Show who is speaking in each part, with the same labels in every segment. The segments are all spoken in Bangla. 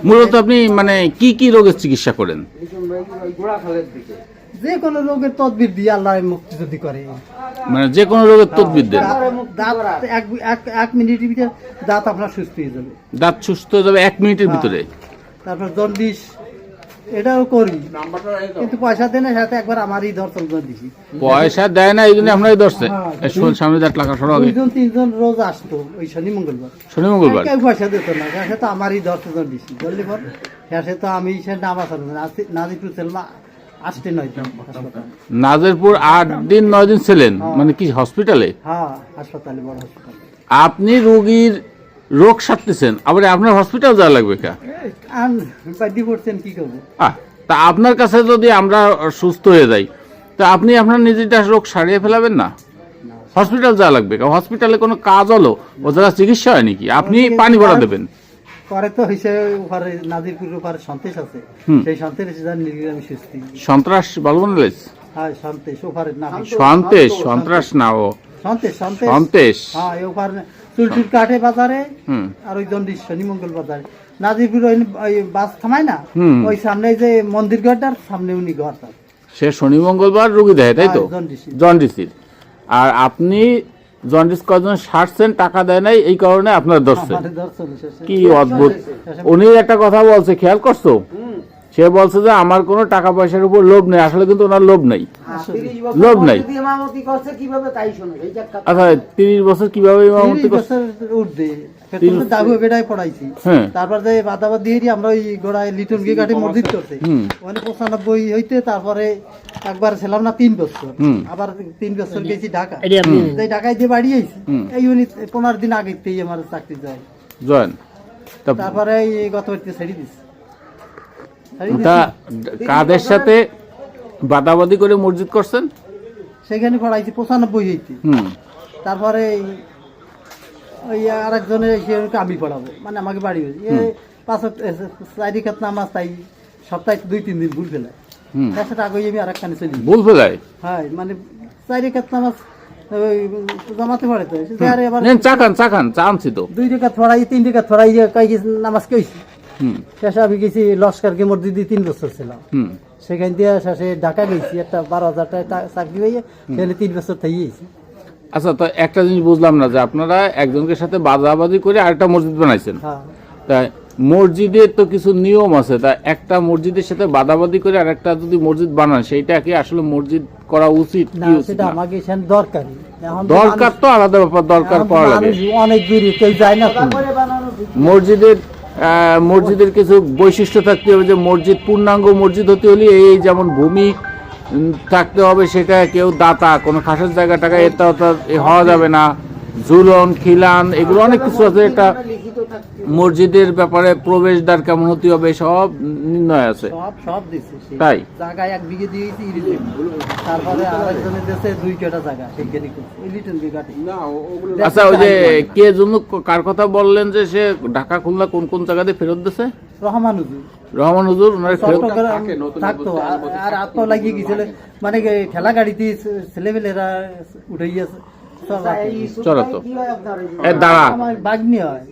Speaker 1: মূলত আপনি মানে কি কি রোগের চিকিৎসা করেন?
Speaker 2: যে কোনো রোগের তদবির দিয়ে আল্লাহ মুক্তি যদি করে,
Speaker 1: মানে যে কোনো রোগের তদবির দেন?
Speaker 2: দাঁত এক মিনিটের ভিতরে দাঁত আপনার সুস্থ হয়ে যাবে।
Speaker 1: দাঁত সুস্থ হয়ে যাবে 1 মিনিটের ভিতরে?
Speaker 2: তারপর জন্ডিস এটাও করি, কিন্তু পয়সা দেয় না, সাথে একবার আমারই দর্শন করে দিছি।
Speaker 1: পয়সা দেয় না এই জন্য আপনারই ধরছে? সামনে 1 লাখ সরো আগে
Speaker 2: 2-3 জন রোজ আসতো ওই শনি মঙ্গলবার, কেউ পয়সা দিত না, সে তো আমারই দর্শন দিছি। জলদি পর সে তো আমি সে নামাজ নাজিপুর সেলমা আসতে 9 দিন হাসপাতাল।
Speaker 1: নাজিরপুর 8 দিন 9 দিন ছিলেন? মানে কি হসপিটালে?
Speaker 2: হ্যাঁ, হাসপাতালে, বড় হাসপাতালে।
Speaker 1: আপনি রোগীর রোগ সারতেছেন, আবার আপনার হসপিটাল যাওয়া লাগবে কা?
Speaker 2: বাড়ি পড়ছেন কি করবো?
Speaker 1: তা আপনার কাছে যদি আমরা সুস্থ হয়ে যাই, তা আপনি আপনার নিজেটা রোগ সারিয়ে ফেলাবেন না? হসপিটাল যাওয়া লাগবে কা? হসপিটালে কোনো কাজ হলো ও যারা চিকিৎসা হয় নাকি? আপনি পানি ভরা দেবেন?
Speaker 2: পরে তো হয়েছে ওখানে নাজিরপুরের ওখানে সন্তেশ আছে, সেই সন্তেশ আমি সুস্থ।
Speaker 1: সন্ত্রাস বলবো না?
Speaker 2: হ্যাঁ, সন্তেশ ওখানে না,
Speaker 1: সন্তেশ সন্ত্রাস না, ও সন্তেশ।
Speaker 2: হ্যাঁ, ওখানে চুলটুল কাঠে বাজারে, আর ওই জন্ডিস শনি মঙ্গল বাজারে। নাজিরপুর ওই বাস থামায় না, ওই সামনে যে মন্দির ঘরটার সামনে উনি ঘর,
Speaker 1: সে শনি মঙ্গলবার রোগী দেয়, তাই তো? জন্ডিসের। আর আপনি জন্ডিস কজন সারছেন, টাকা দেয় নাই, এই কারণে আপনার ধরছে। কি অদ্ভুত! উনি একটা কথা বলছে, খেয়াল করছো? সে বলছে যে আমার কোনো টাকা পয়সার উপর লোভ নেই। আসলে কিন্তু ওনার লোভ নাই, লোভ নাই। আচ্ছা, 30 বছর কিভাবে ইমামতি করছে?
Speaker 2: তারপর যে বাদাবাদ দিয়ে আমরা ওই গোড়ায় লিটন গিয়ে কাঠে মসজিদ করছে, ওখানে 95 হইতে তারপরে একবার ছিলাম না 3 বছর, আবার 3 বছর গেছি ঢাকা। ঢাকায় দিয়ে বাড়ি আইছি, এই উনি 15 দিন আগে আমার চাকরি জয়েন। তারপরে গত বাড়িতে ছেড়ে দিচ্ছি।
Speaker 1: কাদের সাথে বাদাবাদি করে মসজিদ করছেন?
Speaker 2: সেখানে পড়াইছি 95 হইতে। তারপরে ওই আরেকজনের আমি পড়াবো, মানে আমাকে বাড়ি হয়েছে 4 রিকাত নামাজ, তাই সপ্তাহে 2-3 দিন ভুল ফেলায়। সেটা আগে আমি আর একখানে চলি
Speaker 1: ভুল ফেলায়।
Speaker 2: হ্যাঁ, মানে 4 রিকাত নামাজ জামাতে পড়ে তো
Speaker 1: চাখান চানছি তো
Speaker 2: 2 রিকাত পড়াই, 3 রিকাত পড়াই নামাজ কইছি। শেষে আমি গেছি লস্করকে মসজিদে 3 বছর ছিলাম, সেখান দিয়ে শেষে ঢাকা গেছি, একটা 12,000 টাকা চাকরি হয়ে সেখানে 3 বছর থেকেছি।
Speaker 1: আচ্ছা, তো একটা জিনিস বুঝলাম না, যে আপনারা একজনকে সাথে বাদাবাদি করে আরেকটা মসজিদ বানাইছেন। তাই মসজিদের তো কিছু নিয়ম আছে, তা একটা মসজিদের সাথে বাদাবাদি করে আরেকটা যদি মসজিদ বানান, সেইটা কি আসলে মসজিদ করা উচিত?
Speaker 2: সেটা আমাকে দরকারি,
Speaker 1: দরকার তো আলাদা ব্যাপার, দরকার পড়া লাগে।
Speaker 2: অনেক দূরে কেউ যায় না।
Speaker 1: মসজিদের কিছু বৈশিষ্ট্য থাকতে হবে, যে মসজিদ পূর্ণাঙ্গ মসজিদ হতে হলে এই যেমন ভূমি থাকতে হবে, সেটা কেউ দাতা, কোনো খাসের জায়গা টাকা এটা হওয়া যাবে না, ঝুলন খিলান এগুলো অনেক কিছু আছে। এটা মসজিদের ব্যাপারে প্রবেশদ্বার কেমন হতে হবে সব নির্ণয় আছে। তাই
Speaker 2: জায়গায় 1 বিঘে দিয়েছি, তারপরে আরেকজনের দেশে 2 কাঠা জায়গা।
Speaker 1: আচ্ছা, ওই যে কে জন্য কার কথা বললেন যে সে ঢাকা খুলনা কোন কোন জায়গাতে ফেরত দিছে? রহমান হুজুর ওনার
Speaker 2: থাকতো, আর আত্ম লাগিয়ে গেছিল, মানে ঠেলা গাড়িতে ছেলেপেলেরা উঠাইয়াছে।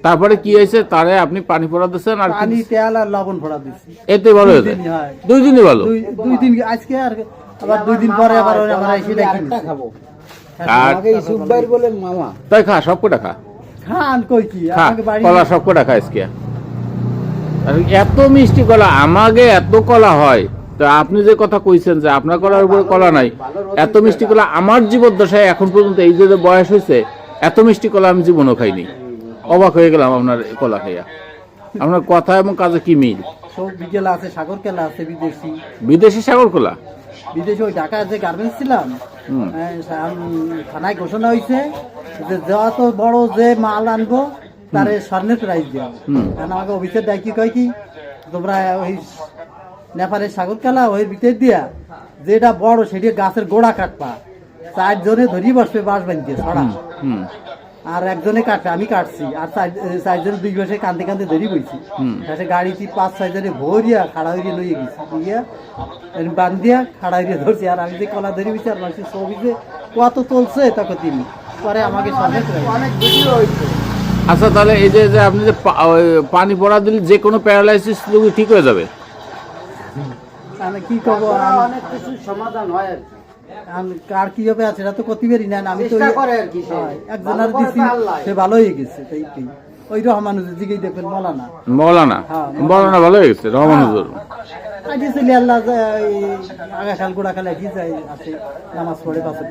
Speaker 1: তারপরে কি হয়েছে? তারে আপনি পানি পড়া দিচ্ছেন, আর
Speaker 2: পানি, তেল আর লবণ পড়া দিচ্ছি।
Speaker 1: এতে ভালো হয়েছে? 2 দিনই ভালো।
Speaker 2: 2 দিন আজকে, আর আবার 2 দিন পরে আবার আমরা এসে দেখি খাবো।
Speaker 1: তাই খা, সব কটা খা,
Speaker 2: খান কই কি
Speaker 1: কলা সব কটা খা। আজকে এত মিষ্টি কলা, আমাকে এত কলা হয়, তো আপনি যে কথা কইছেন যে আপনার কলার উপরে কলা নাই, এত মিষ্টি কলা আমার জীবদ্দশায় এখন পর্যন্ত, এই যে বয়স হয়েছে, এত মিষ্টি কলা আমি জীবনও খাইনি। অবাক হয়ে গেলাম আপনার কলা খাইয়া। আপনার কথা এবং কাজে কি মিল?
Speaker 2: বিকেলা আছে, সাগর কেলা আছে,
Speaker 1: বিদেশি সাগর কলা,
Speaker 2: বিদেশে। ওই ঢাকার যে গার্মেন্টস ছিলাম, থানায় ঘোষণা হয়েছে যে যত বড় যে মাল আনবো তার স্বর্ণের প্রাইজ দেওয়া। আমাকে অফিসের ডাকি কয় কি, তোমরা ওই নেপালের সাগর কালা ওই ভিতর দিয়া যেটা বড় সেটা গাছের গোড়া কাটবা, 4 জনে ধরি বসবে বাঁশ বাঁধতে ছড়া, আর একজনে কাটবে, আমি কাটছি, আর 4 জনে 2 বসে কান্দে কান্দে ধরি বইছি। গাড়িতে 5-6 জনে ভরিয়া খাড়া হইয়া লইয়ে গেছি, দিয়া বান্ধিয়া খাড়া হইয়া ধরছি, আর আমি যে কলা ধরি বইছি, আর মানুষের ছবি যে কত তুলছে তখন তিনি পরে আমাকে অনেক ভিডিও হয়েছে।
Speaker 1: আচ্ছা তাহলে এই যে যে আপনি যে ওই পানি পড়া দিলে যে কোনো প্যারালাইসিস রোগী ঠিক হয়ে যাবে?
Speaker 2: আমি কি করবো
Speaker 3: অনেক কিছু সমাধান হয় আর কি।
Speaker 2: কার কি হবে সেটা তো করতে পারি না আমি তো
Speaker 3: চেষ্টা করে আর কি সে।
Speaker 2: একজনের
Speaker 3: ভালো
Speaker 2: দিছি
Speaker 3: করে আল্লাহ।
Speaker 2: সে ভালো হয়ে গেছে তাই কি ওই রহমানুজের দিকেই দেখবেন মলানা
Speaker 1: মৌলানা
Speaker 2: হ্যাঁ,
Speaker 1: মৌলানা ভালো হয়ে গেছে রহমান হুজুর।
Speaker 2: আগে ছিল আল্লাহ আগা খাল গোড়া খালে কি যায় আছে নামাজ পড়ে পাশে